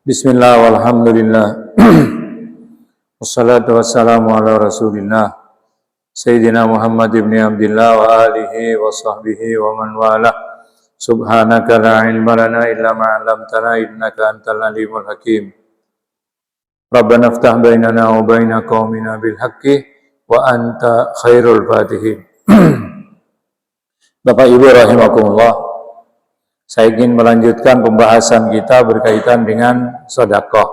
Bismillah walhamdulillah wassalatu wassalamu ala rasulillah Sayyidina Muhammad ibn Abdillah wa alihi wa sahbihi wa man wala. Subhanaka la ilma lana illa ma 'allamtana innaka antal alimul hakim. Rabbana iftah bainana wa baina qaumina bil haqqi wa anta khairul fatihin. Bapak Ibu rahimakumullah, saya ingin melanjutkan pembahasan kita berkaitan dengan sedekah.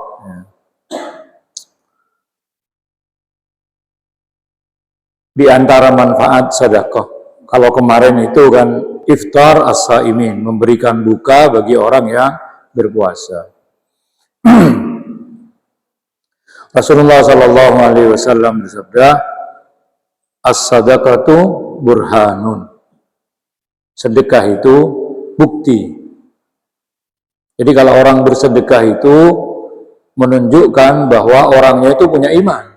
Di antara manfaat sedekah, kalau kemarin itu kan iftar as-saimin, memberikan buka bagi orang yang berpuasa. Rasulullah Shallallahu Alaihi Wasallam bersabda, as-sadaqatu burhanun. Sedekah itu bukti. Jadi kalau orang bersedekah itu menunjukkan bahwa orangnya itu punya iman.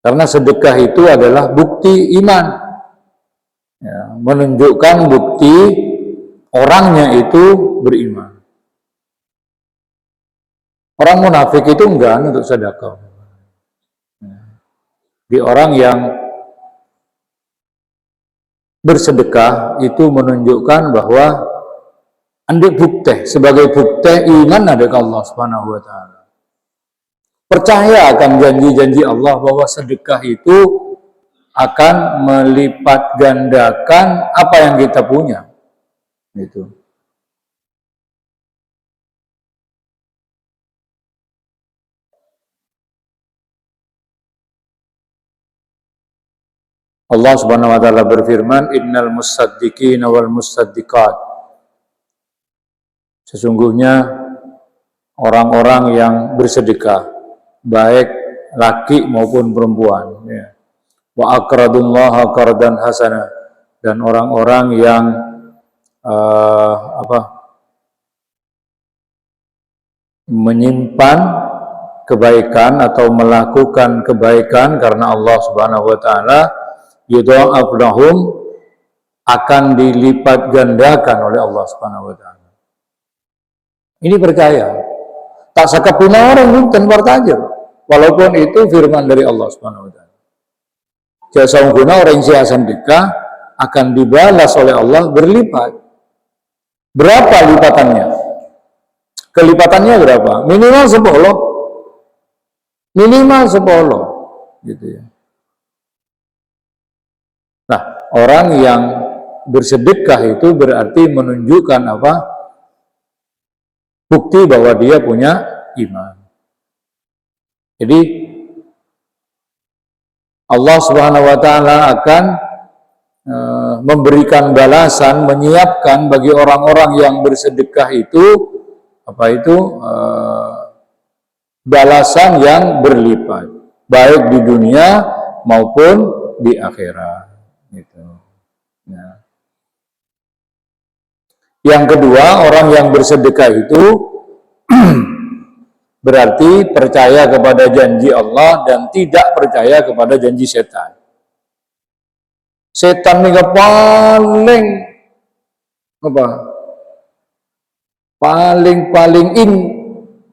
Karena sedekah itu adalah bukti iman. Ya, menunjukkan bukti orangnya itu beriman. Orang munafik itu enggak untuk sedekah. Di orang yang bersedekah itu menunjukkan bahwa andik bukti, sebagai bukti iman ada ke Allah Subhanahu wa taala. Percaya akan janji-janji Allah bahwa sedekah itu akan melipat gandakan apa yang kita punya. Gitu. Allah Subhanahu wa taala berfirman, innal musaddiqina wal musaddiqat. Sesungguhnya orang-orang yang bersedekah, baik laki maupun perempuan, ya. Wa aqradullaha qardan hasana, dan orang-orang yang menyimpan kebaikan atau melakukan kebaikan karena Allah Subhanahu wa taala, yudha'af lahum, akan dilipat gandakan oleh Allah Subhanahu wa taala. Ini percaya. Tak sakapuna orang mungkin bertajar, walaupun itu firman dari Allah Subhanahu wa taala. Jasa guna orang yang sedekah akan dibalas oleh Allah berlipat. Berapa lipatannya? Kelipatannya berapa? Minimal 10. Minimal 10 gitu ya. Nah, orang yang bersedekah itu berarti menunjukkan apa? Bukti bahwa dia punya iman. Jadi Allah Subhanahu wa taala akan memberikan balasan, menyiapkan bagi orang-orang yang bersedekah itu balasan yang berlipat, baik di dunia maupun di akhirat. Gitu. Nah. Yang kedua, orang yang bersedekah itu berarti percaya kepada janji Allah dan tidak percaya kepada janji setan. Setan ini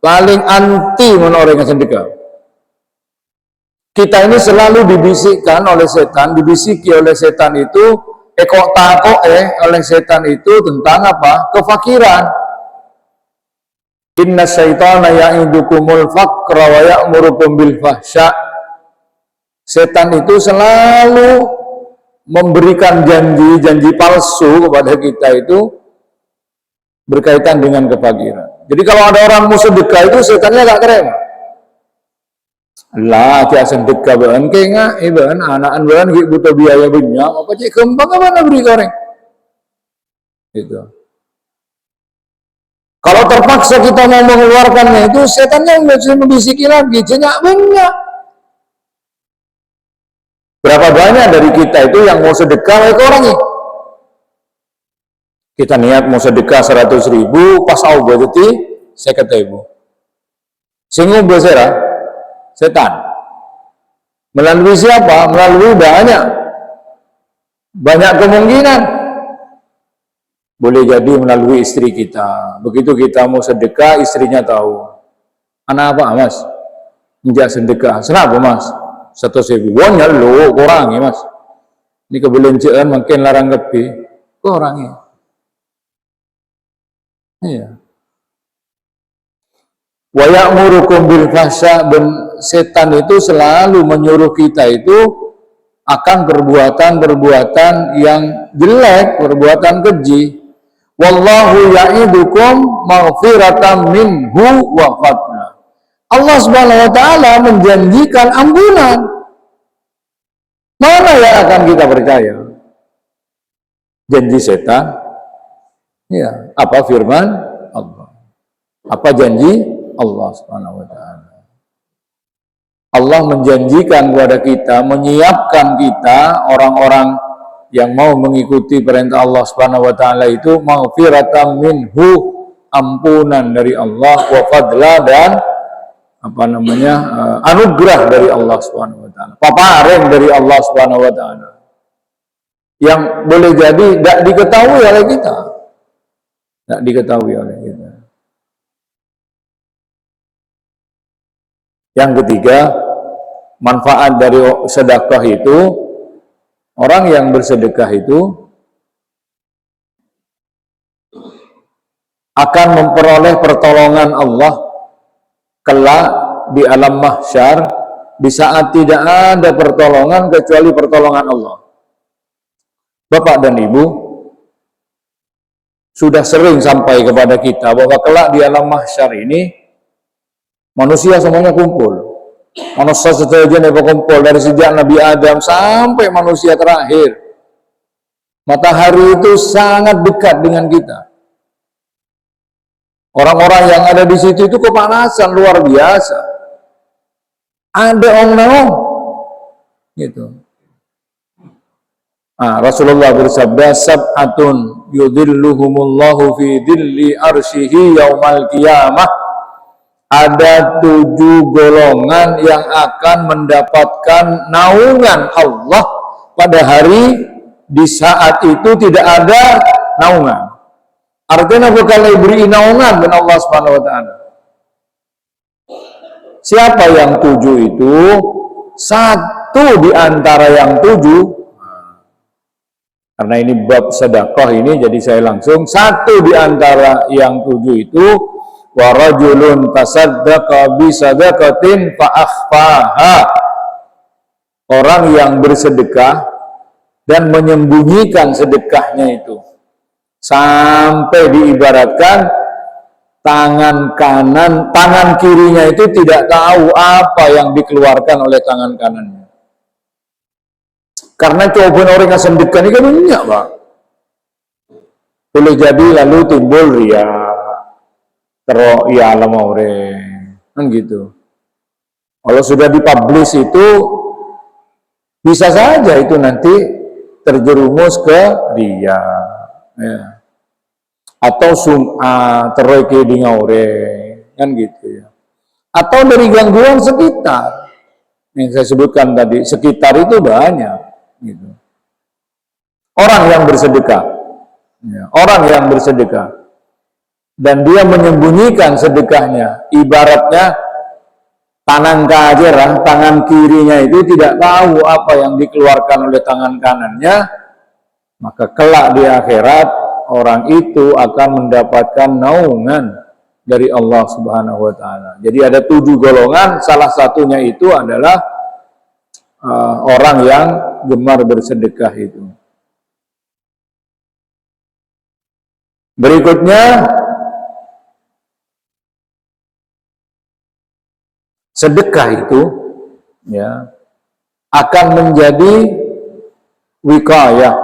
paling anti menurut orang yang sedekah. Kita ini selalu dibisikkan oleh setan, dibisiki oleh setan itu, oleh setan itu tentang apa? Kefakiran. Inna syaitana ya'idukumul faqra wa ya'murukum bil fahsya. Setan itu selalu memberikan janji palsu kepada kita itu berkaitan dengan kefakiran. Jadi kalau ada orang mau sedekah itu setannya gak keren. Lah, dia sedekah bahan kenga, bahan anak-anak bahan butuh biaya banyak, apa cek kembang apa beri goreng. Gitu. Kalau terpaksa kita mau mengeluarkannya itu, setannya membisiki lagi, banyak. Berapa banyak dari kita itu yang mau sedekah ke orang ini? Kita niat mau sedekah 100.000, pas Allah berarti saya kata ibu. Singgung bersera, setan. Melalui siapa? Melalui banyak kemungkinan. Boleh jadi melalui istri kita. Begitu kita mau sedekah, istrinya tahu. Anak apa, Mas? Menjak sedekah. Kenapa, Mas? 1.000. Wanya lo, kurangi, Mas. Ini kebelanjaan makin larang lebih. Kurangi. Iya. Wa ya'murukum bil fahsya, dan setan itu selalu menyuruh kita itu akan perbuatan-perbuatan yang jelek, perbuatan keji. Wallahu ya'idukum maghfiratan minhu wa fadla. Allah Subhanahu wa taala menjanjikan ampunan. Mana yang akan kita percaya? Janji setan? Ya, apa firman Allah? Apa janji Allah Subhanahu wa taala? Allah menjanjikan kepada kita, menyiapkan kita orang-orang yang mau mengikuti perintah Allah Subhanahu wa taala itu maghfiratan minhu, ampunan dari Allah, wa fadla, dan anugerah dari Allah Subhanahu wa taala, paparing dari Allah Subhanahu wa taala, yang boleh jadi tidak diketahui oleh kita. Tidak diketahui oleh kita. Yang ketiga, manfaat dari sedekah itu, orang yang bersedekah itu akan memperoleh pertolongan Allah kelak di alam mahsyar, di saat tidak ada pertolongan kecuali pertolongan Allah. Bapak dan Ibu, sudah sering sampai kepada kita bahwa kelak di alam mahsyar ini manusia semuanya kumpul. Manusia seterusnya kumpul dari sejak Nabi Adam sampai manusia terakhir. Matahari itu sangat dekat dengan kita. Orang-orang yang ada di situ itu kepanasan luar biasa. Ada ong-ong gitu. Rasulullah bersabda, sab'atun yudhilluhumullahu fi dhilli arsyihi yaumal qiyamah. Ada 7 golongan yang akan mendapatkan naungan Allah pada hari di saat itu tidak ada naungan. Artinya bukan diberi naungan oleh Allah Subhanahu wa taala. Siapa yang 7 itu? Satu di antara yang 7. Karena ini bab sedekah ini, jadi saya langsung satu di antara yang 7 itu, wa rajulun tasaddaqa bi sadaqatin fa akhfaha. Orang yang bersedekah dan menyembunyikan sedekahnya itu, sampai diibaratkan tangan kirinya itu tidak tahu apa yang dikeluarkan oleh tangan kanannya. Karena coba orang yang sedekah ini kan banyak, Pak. Boleh jadi lalu timbul ria, terus ya lama orang, kan gitu. Kalau sudah dipublish itu bisa saja itu nanti terjerumus ke ria, ya. Atau sum'ah, terus ke orang, kan gitu ya. Atau dari gangguan sekitar yang saya sebutkan tadi, sekitar itu banyak. Gitu. Orang yang bersedekah, ya, orang yang bersedekah dan dia menyembunyikan sedekahnya, ibaratnya tangan kajerah, tangan kirinya itu tidak tahu apa yang dikeluarkan oleh tangan kanannya, maka kelak di akhirat orang itu akan mendapatkan naungan dari Allah Subhanahu wa taala. Jadi ada 7 golongan, salah satunya itu adalah orang yang gemar bersedekah itu. Berikutnya, sedekah itu ya akan menjadi wikayah,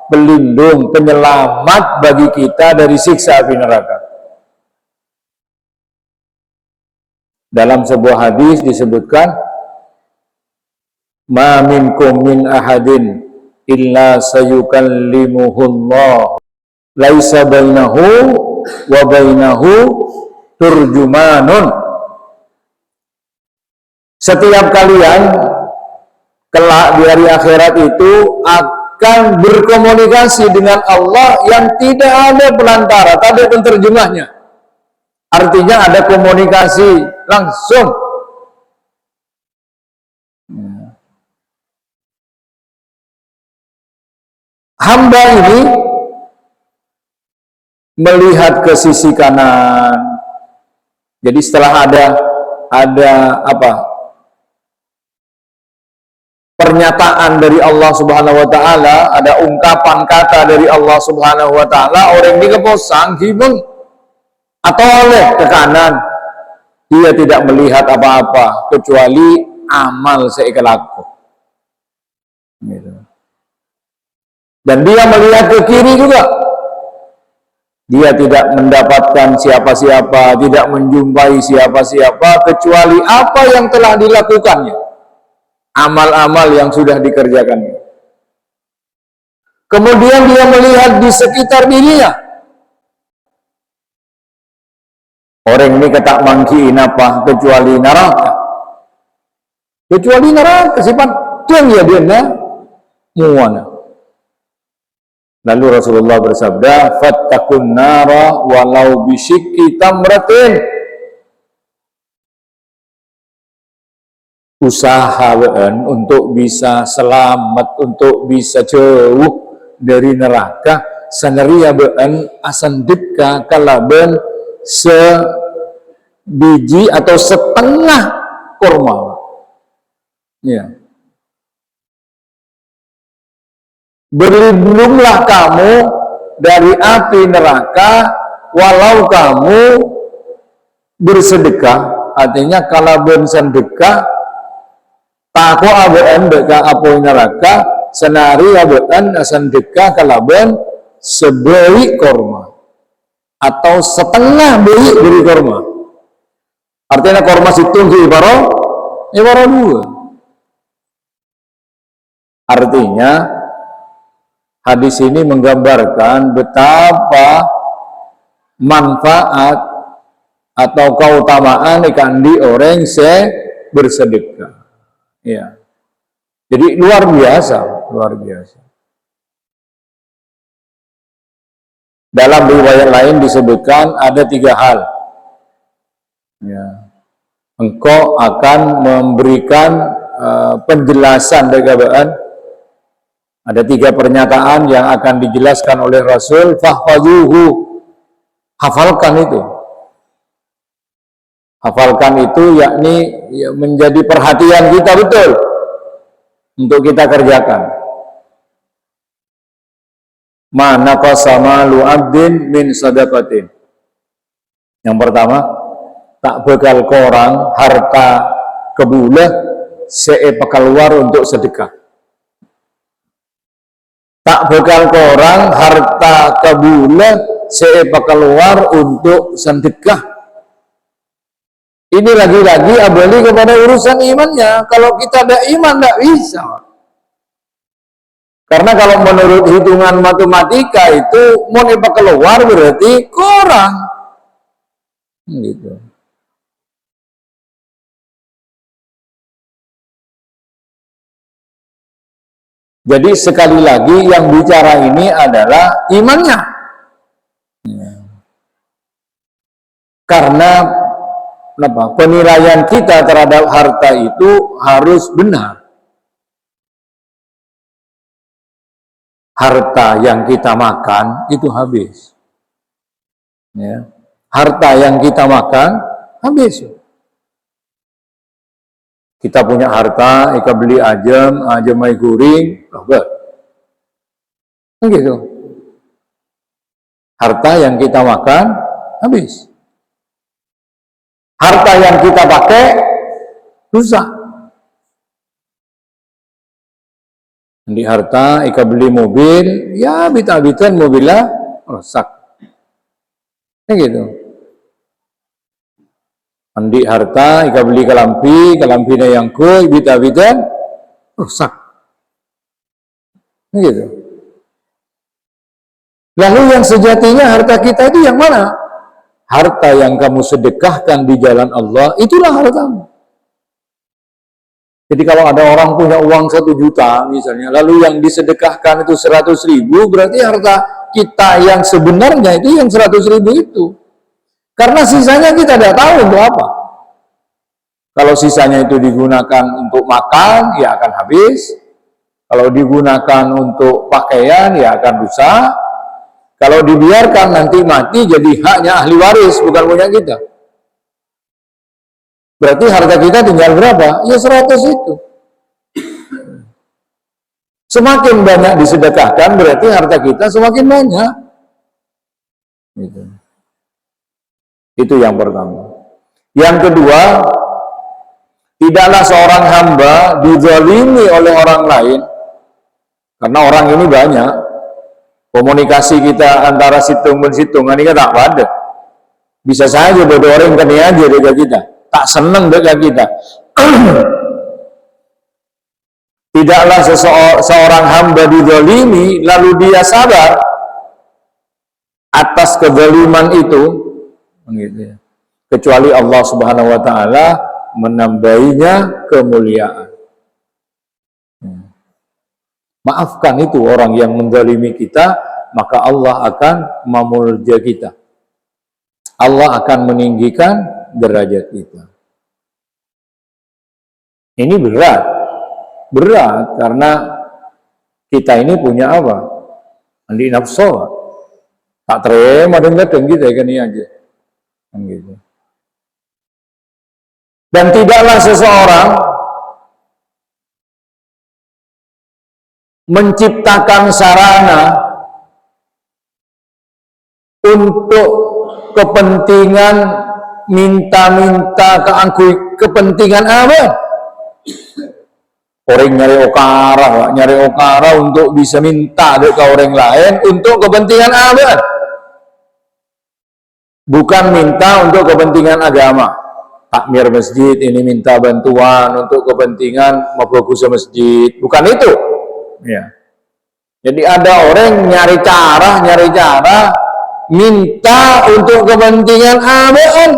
pelindung, penyelamat bagi kita dari siksa api neraka. Dalam sebuah hadis disebutkan, ma minkum min ahadin illa sayukallimuhullah laisa bainahu wa bainahu turjumanun. Setiap kalian kelak di hari akhirat itu akan berkomunikasi dengan Allah yang tidak ada perantara, tak ada penterjemahnya. Artinya ada komunikasi langsung. Hamba ini melihat ke sisi kanan. Jadi setelah ada apa? Pernyataan dari Allah Subhanahu wa taala, ada ungkapan kata dari Allah Subhanahu wa taala, orang ini keposang gimeng atau oleh ke kanan, dia tidak melihat apa-apa kecuali amal seikalaku. Gitu. Dan dia melihat ke kiri juga, dia tidak mendapatkan siapa-siapa, tidak menjumpai siapa-siapa kecuali apa yang telah dilakukannya, amal-amal yang sudah dikerjakannya. Kemudian dia melihat di sekitar dirinya, orang ini ketak mangkiin apa kecuali neraka, sifat dia muana. Lalu Rasulullah bersabda, "Fattakun nara walau bisyikki tamratin." Usahakan untuk bisa selamat, untuk bisa jauh dari neraka, sanaria bean asan deka kalaban sebiji atau setengah kurma. Ya. Berlindunglah kamu dari api neraka walau kamu bersedekah. Artinya kalau bersedekah tako aben deka api neraka senari aben asan deka kalaben sebeli korma atau setengah beli dari korma. Artinya korma situ ibaro dua. Artinya hadis ini menggambarkan betapa manfaat atau keutamaan ikan di orang bersedekah. Ya. Jadi luar biasa. Dalam riwayat lain disebutkan ada 3 hal. Ya. Engkau akan memberikan penjelasan dari ada 3 pernyataan yang akan dijelaskan oleh Rasul, fahfazuhu, hafalkan itu. Hafalkan itu yakni menjadi perhatian kita betul untuk kita kerjakan. Mana qasama lu abdin min sadaqatin. Yang pertama, tak bekal korang harta kebulah keluar untuk sedekah. Tak bekal korang harta kebulah keluar untuk sedekah. Ini lagi-lagi abali kepada urusan imannya. Kalau kita ada iman tidak bisa. Karena kalau menurut hitungan matematika itu mau keluar berarti kurang. Gitu. Jadi sekali lagi yang bicara ini adalah imannya. Karena penilaian kita terhadap harta itu harus benar. Harta yang kita makan itu habis. Ya. Harta yang kita makan habis. Kita punya harta, ika beli ajem mai guring, gitu. Harta yang kita makan habis. Harta yang kita pakai rusak. Di harta, ika beli mobil, ya bita-bitan mobilnya rusak. Gitu. Andi harta, ika beli kalampi yang kuy, bita-bitan rusak. Gitu. Lalu yang sejatinya harta kita itu yang mana? Harta yang kamu sedekahkan di jalan Allah, itulah hartamu. Jadi kalau ada orang punya uang 1 juta misalnya, lalu yang disedekahkan itu 100.000, berarti harta kita yang sebenarnya itu yang 100.000 itu. Karena sisanya kita tidak tahu untuk apa. Kalau sisanya itu digunakan untuk makan, ya akan habis. Kalau digunakan untuk pakaian, ya akan rusak. Kalau dibiarkan nanti mati, jadi haknya ahli waris, bukan punya kita. Berarti harta kita tinggal berapa? Ya 100 itu. Semakin banyak disedekahkan, berarti harta kita semakin banyak. Itu yang pertama. Yang kedua, tidaklah seorang hamba dizalimi oleh orang lain, karena orang ini banyak. Komunikasi kita antara situng dan situng, ini kan tak ada. Bisa saja bodoh orang kan aja dengan kita, tak senang dengan kita. Tidaklah seorang hamba dizalimi lalu dia sabar atas kezaliman itu, kecuali Allah Subhanahu wa taala menambahinya kemuliaan. Maafkan itu orang yang menzalimi kita, maka Allah akan memulja kita. Allah akan meninggikan derajat kita. Ini berat karena kita ini punya apa? Andi nafsu, tak terima dengan kita kan ini aja, kan gitu. Dan tidaklah seseorang menciptakan sarana untuk kepentingan minta-minta kepentingan apa? Orang nyari okara untuk bisa minta ke orang lain untuk kepentingan apa? Bukan minta untuk kepentingan agama. Takmir masjid ini minta bantuan untuk kepentingan membagus masjid, bukan itu. Ya. Jadi ada orang nyari cara minta untuk kepentingan apaan.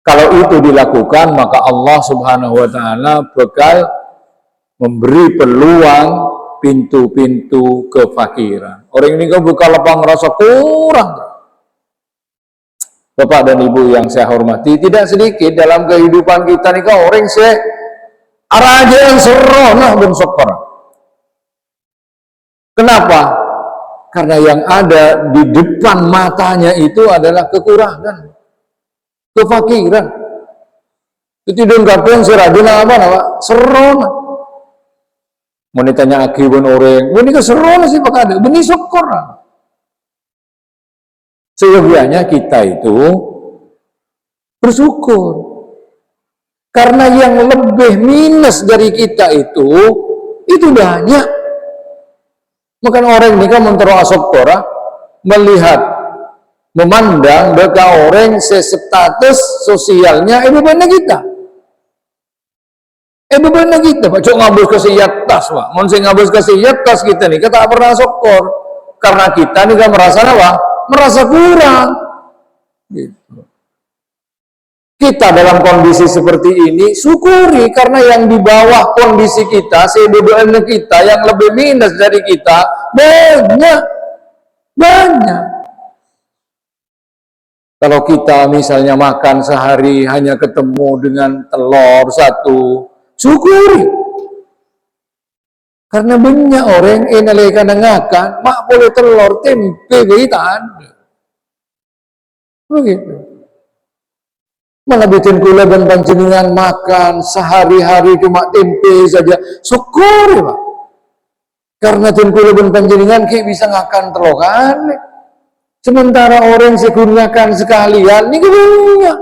Kalau itu dilakukan, maka Allah Subhanahu wa taala bakal memberi peluang pintu-pintu kefakiran. Orang ini kan buka lapang rasa kurang. Bapak dan Ibu yang saya hormati, tidak sedikit dalam kehidupan kita nih orang araja yang seronah dan syukur. Kenapa? Karena yang ada di depan matanya itu adalah kekurangan, kefakiran. Itu dong kadang si rajin apa seronah. Mau ditanya akibat orang, ini ke seronah sih pak ada, benih syukur. Seyogianya kita itu bersyukur. Karena yang lebih minus dari kita itu banyak. Maka orang ini kan mentera melihat, memandang bahwa orang status sosialnya bebannya kita. Bebannya kita, Pak. Cok ngabus ke tas, Pak. Mau ngabus ke tas kita nih, kita tak pernah syukur. Karena kita nih kan merasa apa? Merasa kurang. Gitu. Kita dalam kondisi seperti ini syukuri, karena yang di bawah kondisi kita, sebebodohnya kita yang lebih minus dari kita banyak. Kalau kita misalnya makan sehari hanya ketemu dengan telur 1, syukuri. Karena banyak orang nalaikan ngakan, mak boleh telur tempe begitu ada. Begitu. Malah bikin kula dan panjenengan makan sehari-hari cuma tempe saja, syukur Pak. Karena kula dan panjenengan bisa ngakan telokan. Sementara orang segunakan sekalian ini banyak.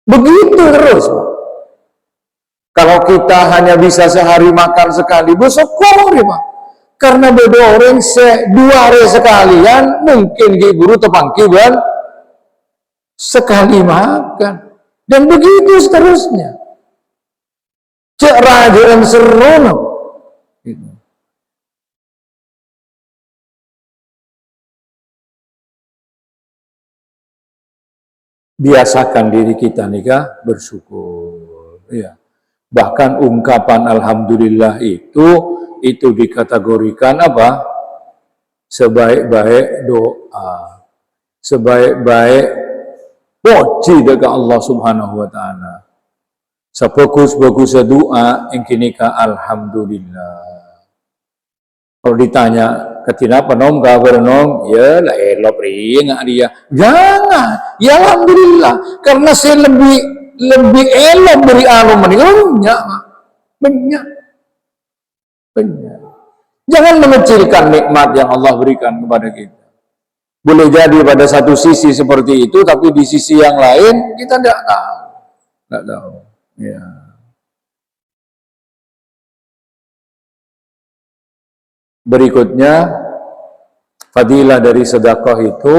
Begitu terus Pak. Kalau kita hanya bisa sehari makan sekali, bersyukur Pak. Karena beda orang 2 hari sekalian, mungkin guru tepangkiban sekali makan, dan begitu seterusnya. Cek raja yang serono. biasakan diri kita nikah bersyukur. Ya. Bahkan ungkapan alhamdulillah itu dikategorikan apa? Sebaik-baik doa, sebaik-baik puji dekat Allah Subhanahu wa taala. Sebagus-bagus doa yang kini ka alhamdulillah. Kalau ditanya ketina penom kabar nom, ya lah elok nggak dia. Jangan, ya alhamdulillah, karena saya lebih elok beri alum banyak, banyak. Jangan mengecilkan nikmat yang Allah berikan kepada kita. Boleh jadi pada satu sisi seperti itu, tapi di sisi yang lain kita tidak tahu, tidak tahu. Ya. Berikutnya, fadilah dari sedekah itu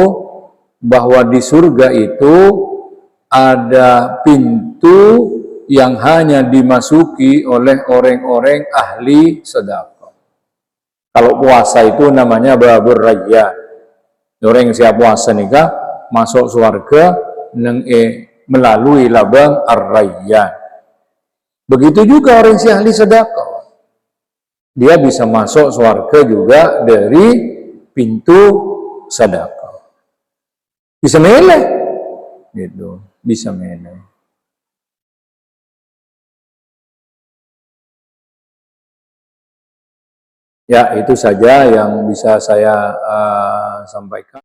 bahwa di surga itu ada pintu yang hanya dimasuki oleh orang-orang ahli sedekah. Kalau puasa itu namanya babur rayyan. Orang yang siap puasa nikah masuk surga melalui labang ar-rayyan. Begitu juga orang si ahli sedekah. Dia bisa masuk surga juga dari pintu sedekah. Bisa milih, gitu. Bisa milih. Ya, itu saja yang bisa saya sampaikan.